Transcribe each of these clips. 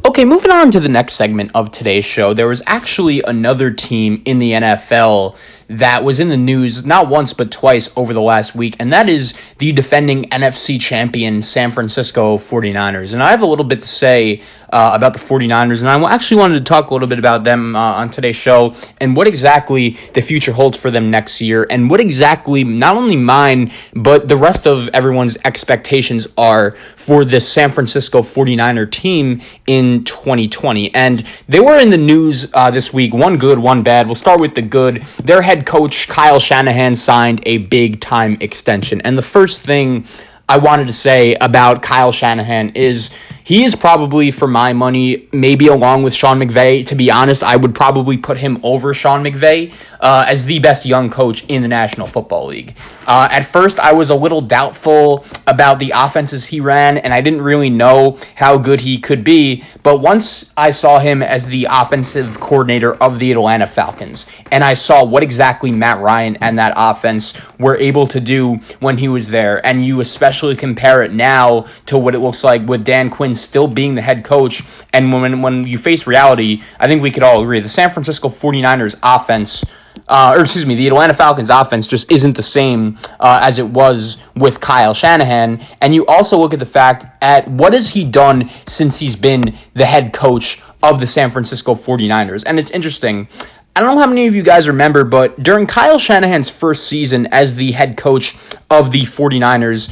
Okay, moving on to the next segment of today's show. There was actually another team in the NFL that was in the news not once but twice over the last week, and that is the defending NFC champion San Francisco 49ers. And I have a little bit to say about the 49ers, and I actually wanted to talk a little bit about them on today's show and what exactly the future holds for them next year, and what exactly not only mine but the rest of everyone's expectations are for this San Francisco 49er team in 2020. And they were in the news this week, one good, one bad. We'll start with the good. Their head coach, Kyle Shannahan, signed a big-time extension. And the first thing I wanted to say about Kyle Shannahan is he is probably, for my money, maybe along with Sean McVay. To be honest, I would probably put him over Sean McVay as the best young coach in the National Football League. At first, I was a little doubtful about the offenses he ran, and I didn't really know how good he could be. But once I saw him as the offensive coordinator of the Atlanta Falcons, and I saw what exactly Matt Ryan and that offense were able to do when he was there, and you especially compare it now to what it looks like with Dan Quinn still being the head coach, and when you face reality, I think we could all agree the San Francisco 49ers offense, the Atlanta Falcons offense just isn't the same as it was with Kyle Shanahan. And you also look at the fact at what has he done since he's been the head coach of the San Francisco 49ers. And it's interesting. I don't know how many of you guys remember, but during Kyle Shanahan's first season as the head coach of the 49ers,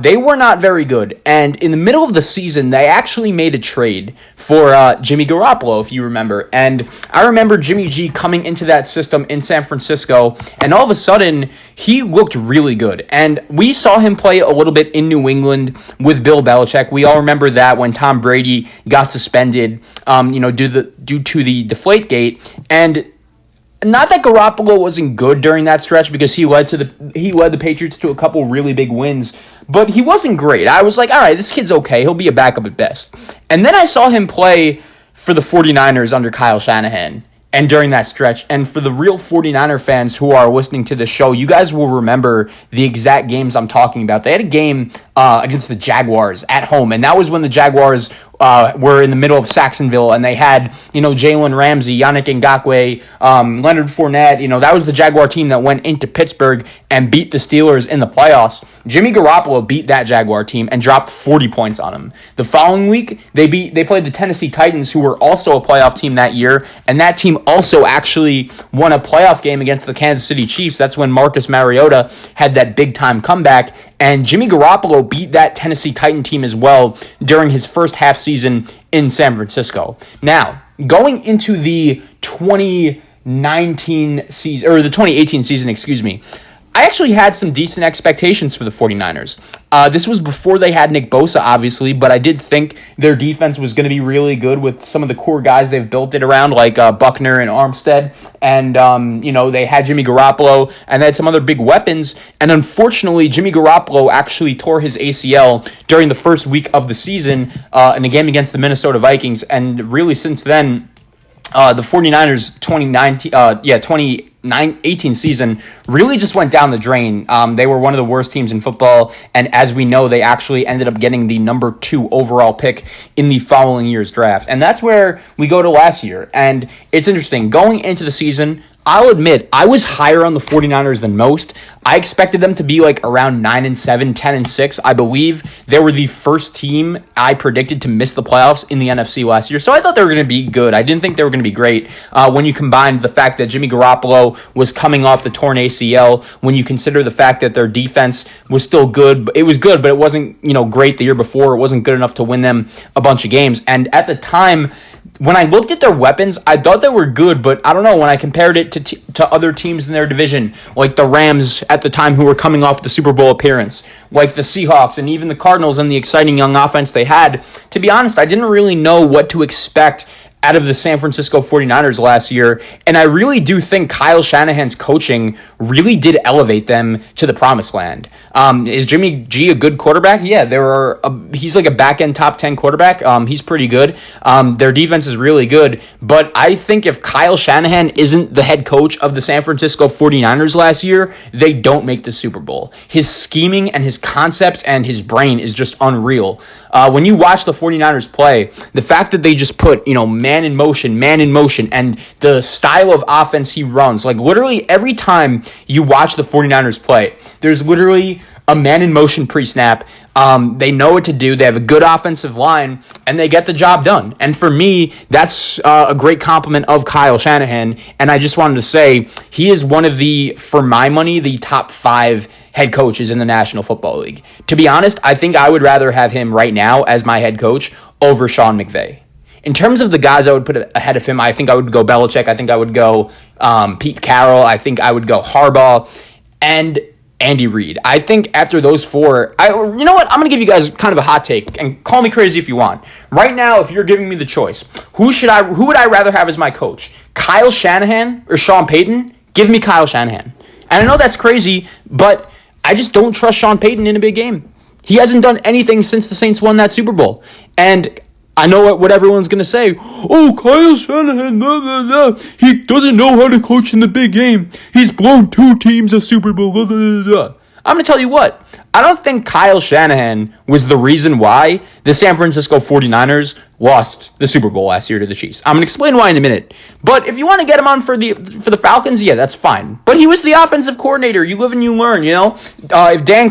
they were not very good. And in the middle of the season, they actually made a trade for Jimmy Garoppolo, if you remember. And I remember Jimmy G coming into that system in San Francisco, and all of a sudden, he looked really good. And we saw him play a little bit in New England with Bill Belichick. We all remember that when Tom Brady got suspended, due to the Deflategate. And not that Garoppolo wasn't good during that stretch, because he led the Patriots to a couple really big wins, but he wasn't great. I was like, all right, this kid's okay. He'll be a backup at best. And then I saw him play for the 49ers under Kyle Shanahan, and during that stretch. And for the real 49er fans who are listening to the show, you guys will remember the exact games I'm talking about. They had a game against the Jaguars at home, and that was when the Jaguars were in the middle of Saxonville, and they had, Jalen Ramsey, Yannick Ngakoue, Leonard Fournette. That was the Jaguar team that went into Pittsburgh and beat the Steelers in the playoffs. Jimmy Garoppolo beat that Jaguar team and dropped 40 points on them. The following week, they played the Tennessee Titans, who were also a playoff team that year, and that team also actually won a playoff game against the Kansas City Chiefs. That's when Marcus Mariota had that big-time comeback, and Jimmy Garoppolo beat that Tennessee Titan team as well during his first half season in San Francisco. Now, going into the 2018 season, I actually had some decent expectations for the 49ers. This was before they had Nick Bosa, obviously, but I did think their defense was going to be really good with some of the core guys they've built it around, like Buckner and Armstead. And, they had Jimmy Garoppolo, and they had some other big weapons. And unfortunately, Jimmy Garoppolo actually tore his ACL during the first week of the season in a game against the Minnesota Vikings. And really, since then, the 49ers 2018 season really just went down the drain. They were one of the worst teams in football, and as we know, they actually ended up getting the number 2 overall pick in the following year's draft. And that's where we go to last year. And it's interesting. Going into the season, I'll admit, I was higher on the 49ers than most. I expected them to be like around 9-7, 10-6. I believe they were the first team I predicted to miss the playoffs in the NFC last year. So I thought they were going to be good. I didn't think they were going to be great when you combined the fact that Jimmy Garoppolo was coming off the torn ACL, when you consider the fact that their defense was still good. It was good, but it wasn't, great the year before. It wasn't good enough to win them a bunch of games. And at the time, when I looked at their weapons, I thought they were good, but I don't know, when I compared it to other teams in their division, like the Rams at the time who were coming off the Super Bowl appearance, like the Seahawks and even the Cardinals and the exciting young offense they had, to be honest, I didn't really know what to expect out of the San Francisco 49ers last year, and I really do think Kyle Shanahan's coaching really did elevate them to the promised land. Is Jimmy G a good quarterback? Yeah, he's like a back-end top 10 quarterback. He's pretty good. Their defense is really good, but I think if Kyle Shanahan isn't the head coach of the San Francisco 49ers last year, they don't make the Super Bowl. His scheming and his concepts and his brain is just unreal. When you watch the 49ers play, the fact that they just put, man in motion, and the style of offense he runs, like literally every time you watch the 49ers play, there's literally a man in motion pre-snap. They know what to do. They have a good offensive line, and they get the job done. And for me, that's a great compliment of Kyle Shanahan. And I just wanted to say he is one of for my money, the top 5 head coaches in the National Football League. To be honest, I think I would rather have him right now as my head coach over Sean McVay. In terms of the guys I would put ahead of him, I think I would go Belichick. I think I would go Pete Carroll. I think I would go Harbaugh and Andy Reid. I think after those 4, you know what? I'm going to give you guys kind of a hot take, and call me crazy if you want. Right now, if you're giving me the choice, who would I rather have as my coach? Kyle Shanahan or Sean Payton? Give me Kyle Shanahan. And I know that's crazy, but I just don't trust Sean Payton in a big game. He hasn't done anything since the Saints won that Super Bowl. And I know what everyone's going to say. Oh, Kyle Shanahan, blah, blah, blah. He doesn't know how to coach in the big game. He's blown 2 teams a Super Bowl. Blah, blah, blah. I'm going to tell you what. I don't think Kyle Shanahan was the reason why the San Francisco 49ers lost the Super Bowl last year to the Chiefs. I'm going to explain why in a minute. But if you want to get him on for the Falcons, yeah, that's fine. But he was the offensive coordinator. You live and you learn, If Dan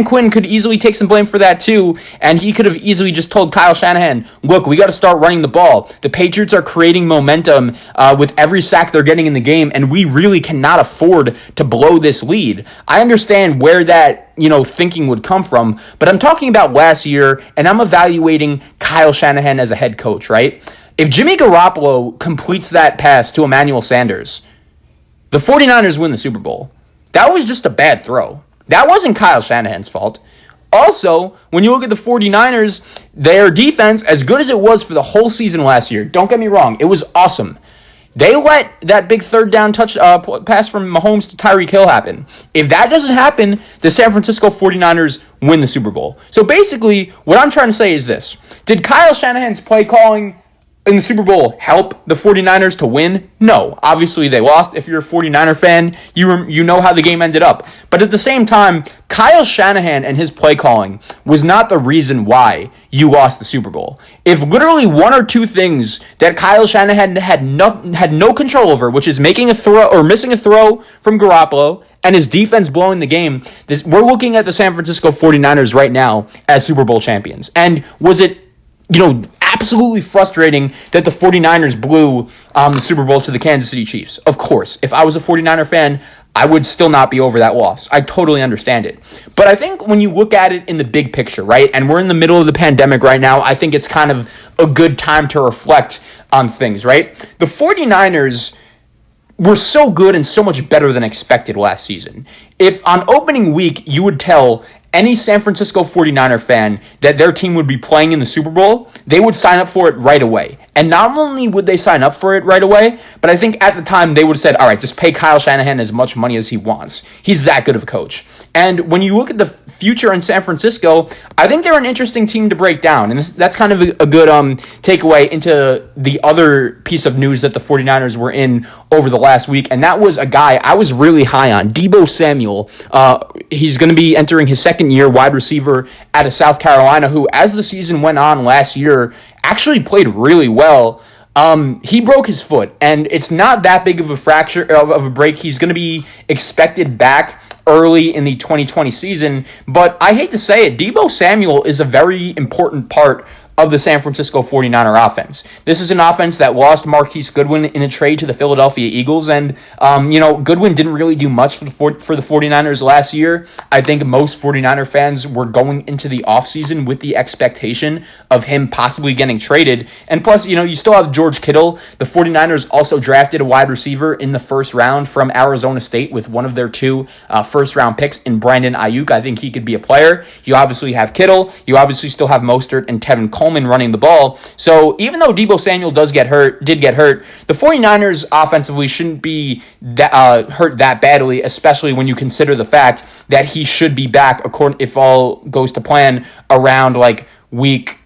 Quinn could easily take some blame for that too, and he could have easily just told Kyle Shanahan, look, we got to start running the ball. The Patriots are creating momentum with every sack they're getting in the game, and we really cannot afford to blow this lead. I understand where that thinking would come from, but I'm talking about last year, and I'm evaluating Kyle Shanahan as a head coach, right? If Jimmy Garoppolo completes that pass to Emmanuel Sanders, the 49ers win the Super Bowl. That was just a bad throw. That wasn't Kyle Shanahan's fault. Also, when you look at the 49ers, their defense, as good as it was for the whole season last year, don't get me wrong, it was awesome. They let that big third down pass from Mahomes to Tyreek Hill happen. If that doesn't happen, the San Francisco 49ers win the Super Bowl. So basically, what I'm trying to say is this. Did Kyle Shanahan's play calling in the Super Bowl help the 49ers to win? No. Obviously, they lost. If you're a 49er fan, you know how the game ended up. But at the same time, Kyle Shanahan and his play calling was not the reason why you lost the Super Bowl. If literally 1 or 2 things that Kyle Shanahan had no control over, which is making a throw or missing a throw from Garoppolo and his defense blowing the game, we're looking at the San Francisco 49ers right now as Super Bowl champions. And was it absolutely frustrating that the 49ers blew the Super Bowl to the Kansas City Chiefs? Of course. If I was a 49er fan, I would still not be over that loss. I totally understand it. But I think when you look at it in the big picture, right, and we're in the middle of the pandemic right now, I think it's kind of a good time to reflect on things, right? The 49ers were so good and so much better than expected last season. If on opening week you would tell any San Francisco 49er fan that their team would be playing in the Super Bowl, they would sign up for it right away. And not only would they sign up for it right away, but I think at the time they would have said, all right, just pay Kyle Shanahan as much money as he wants. He's that good of a coach. And when you look at the future in San Francisco, I think they're an interesting team to break down. And that's kind of a good takeaway into the other piece of news that the 49ers were in over the last week. And that was a guy I was really high on, Deebo Samuel. He's going to be entering his second year, wide receiver out of South Carolina, who, as the season went on last year, actually played really well. He broke his foot, and it's not that big of a fracture of a break. He's going to be expected back early in the 2020 season, but I hate to say it, Deebo Samuel is a very important part of the San Francisco 49er offense. This is an offense that lost Marquise Goodwin in a trade to the Philadelphia Eagles, and Goodwin didn't really do much for the 49ers last year. I think most 49er fans were going into the offseason with the expectation of him possibly getting traded, and plus, you still have George Kittle. The 49ers also drafted a wide receiver in the first round from Arizona State with one of their 2 first-round picks in Brandon Ayuk. I think he could be a player. You obviously have Kittle. You obviously still have Mostert and Tevin Coleman Coleman running the ball. So even though Deebo Samuel did get hurt, the 49ers offensively shouldn't be hurt that badly, especially when you consider the fact that he should be back, if all goes to plan, around like week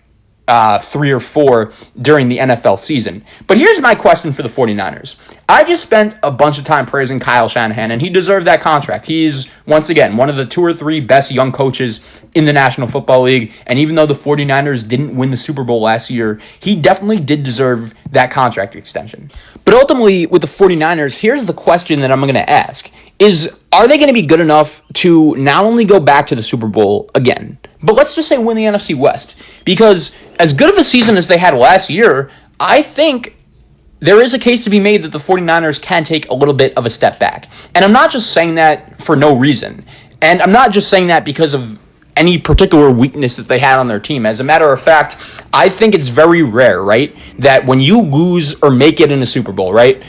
3 or 4 during the NFL season. But here's my question for the 49ers. I just spent a bunch of time praising Kyle Shanahan, and he deserved that contract. He's, once again, one of the 2 or 3 best young coaches in the National Football League, and even though the 49ers didn't win the Super Bowl last year, he definitely did deserve that contract extension. But ultimately, with the 49ers, here's the question that I'm going to ask. Are they going to be good enough to not only go back to the Super Bowl again, but let's just say win the NFC West? Because as good of a season as they had last year, I think there is a case to be made that the 49ers can take a little bit of a step back. And I'm not just saying that for no reason. And I'm not just saying that because of any particular weakness that they had on their team. As a matter of fact, I think it's very rare, right, that when you lose or make it in a Super Bowl, right,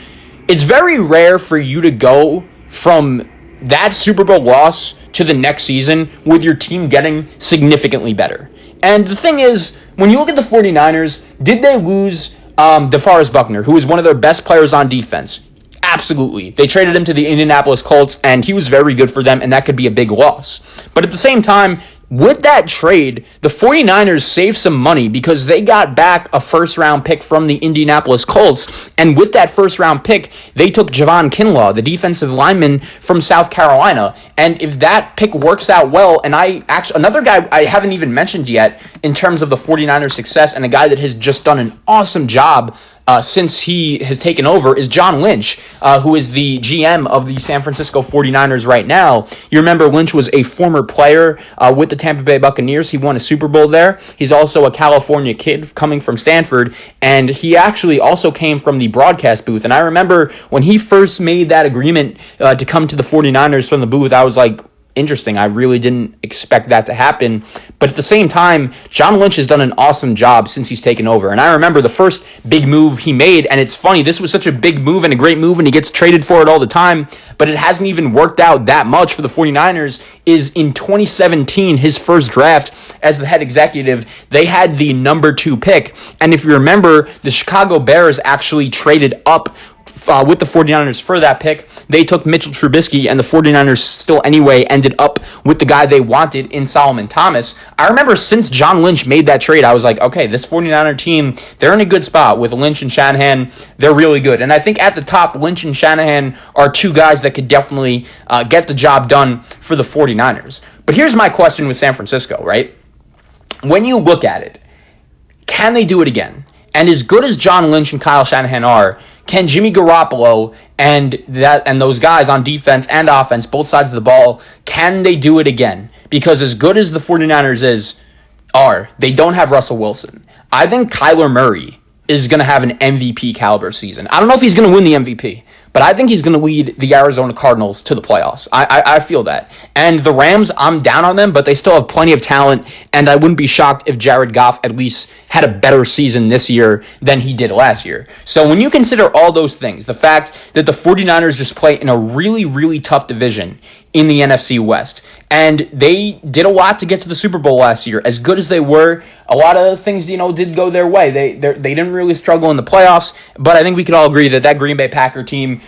it's very rare for you to go from that Super Bowl loss to the next season with your team getting significantly better. And the thing is, when you look at the 49ers, did they lose DeForest Buckner, who was one of their best players on defense? Absolutely. They traded him to the Indianapolis Colts, and he was very good for them, and that could be a big loss. But at the same time, with that trade, the 49ers saved some money because they got back a first-round pick from the Indianapolis Colts, and with that first-round pick, they took Javon Kinlaw, the defensive lineman from South Carolina. And if that pick works out well, and another guy I haven't even mentioned yet in terms of the 49ers' success, and a guy that has just done an awesome job since he has taken over, is John Lynch, who is the GM of the San Francisco 49ers right now. You remember Lynch was a former player with the Tampa Bay Buccaneers. He won a Super Bowl there. He's also a California kid coming from Stanford, and he actually also came from the broadcast booth. And I remember when he first made that agreement to come to the 49ers from the booth, I was like, interesting. I really didn't expect that to happen. But at the same time, John Lynch has done an awesome job since he's taken over. And I remember the first big move he made, and it's funny, this was such a big move and a great move, and he gets traded for it all the time, but it hasn't even worked out that much for the 49ers, is in 2017, his first draft as the head executive, they had the number 2 pick. And if you remember, the Chicago Bears actually traded up with the 49ers for that pick. They took Mitchell Trubisky, and the 49ers still anyway ended up with the guy they wanted in Solomon Thomas. I remember since John Lynch made that trade, I was like, okay, this 49er team, they're in a good spot with Lynch and Shanahan. They're really good. And I think at the top, Lynch and Shanahan are 2 guys that could definitely get the job done for the 49ers. But here's my question with San Francisco, right? When you look at it, can they do it again? And as good as John Lynch and Kyle Shanahan are, can Jimmy Garoppolo and those guys on defense and offense, both sides of the ball, can they do it again? Because as good as the 49ers they don't have Russell Wilson. I think Kyler Murray is going to have an MVP caliber season. I don't know if he's going to win the MVP, but I think he's going to lead the Arizona Cardinals to the playoffs. I feel that. And the Rams, I'm down on them, but they still have plenty of talent, and I wouldn't be shocked if Jared Goff at least had a better season this year than he did last year. So when you consider all those things, the fact that the 49ers just play in a really, really tough division in the NFC West, and they did a lot to get to the Super Bowl last year. As good as they were, a lot of things, did go their way. They didn't really struggle in the playoffs, but I think we could all agree that Green Bay Packer team,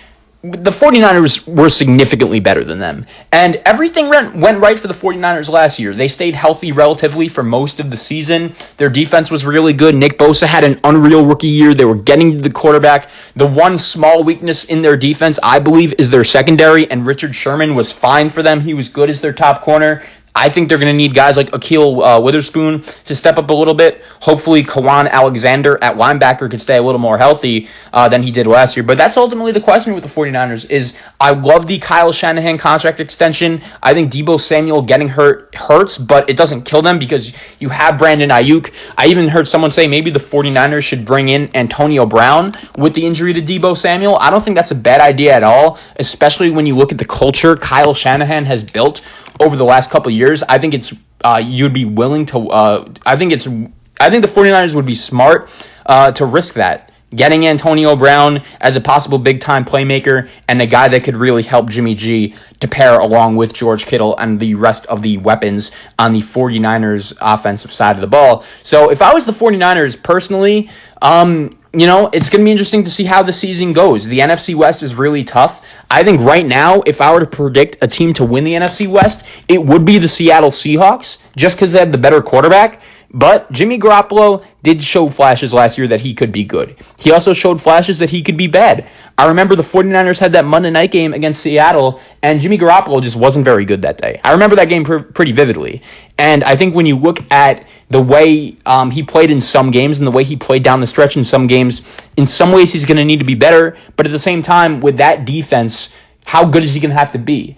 the 49ers were significantly better than them. And everything went right for the 49ers last year. They stayed healthy relatively for most of the season. Their defense was really good. Nick Bosa had an unreal rookie year. They were getting to the quarterback. The one small weakness in their defense, I believe, is their secondary, and Richard Sherman was fine for them. He was good as their top corner. I think they're going to need guys like Akil Witherspoon to step up a little bit. Hopefully, Kawan Alexander at linebacker could stay a little more healthy than he did last year. But that's ultimately the question with the 49ers is I love the Kyle Shanahan contract extension. I think Deebo Samuel getting hurt hurts, but it doesn't kill them because you have Brandon Ayuk. I even heard someone say maybe the 49ers should bring in Antonio Brown with the injury to Deebo Samuel. I don't think that's a bad idea at all, especially when you look at the culture Kyle Shanahan has built over the last couple of years. I think it's you'd be willing to. I think the 49ers would be smart to risk that getting Antonio Brown as a possible big-time playmaker and a guy that could really help Jimmy G to pair along with George Kittle and the rest of the weapons on the 49ers offensive side of the ball. So if I was the 49ers personally, it's going to be interesting to see how the season goes. The NFC West is really tough. I think right now, if I were to predict a team to win the NFC West, it would be the Seattle Seahawks, just because they have the better quarterback. But Jimmy Garoppolo did show flashes last year that he could be good. He also showed flashes that he could be bad. I remember the 49ers had that Monday night game against Seattle, and Jimmy Garoppolo just wasn't very good that day. I remember that game pretty vividly. And I think when you look at the way he played in some games and the way he played down the stretch in some games, in some ways he's going to need to be better. But at the same time, with that defense, how good is he going to have to be?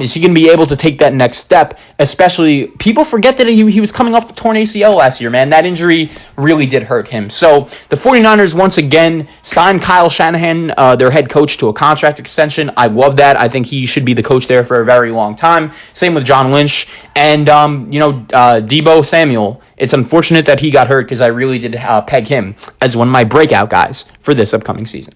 Is he going to be able to take that next step? Especially, people forget that he was coming off the torn ACL last year, man. That injury really did hurt him. So the 49ers, once again, signed Kyle Shanahan, their head coach, to a contract extension. I love that. I think he should be the coach there for a very long time. Same with John Lynch. And, Deebo Samuel. It's unfortunate that he got hurt because I really did peg him as one of my breakout guys for this upcoming season.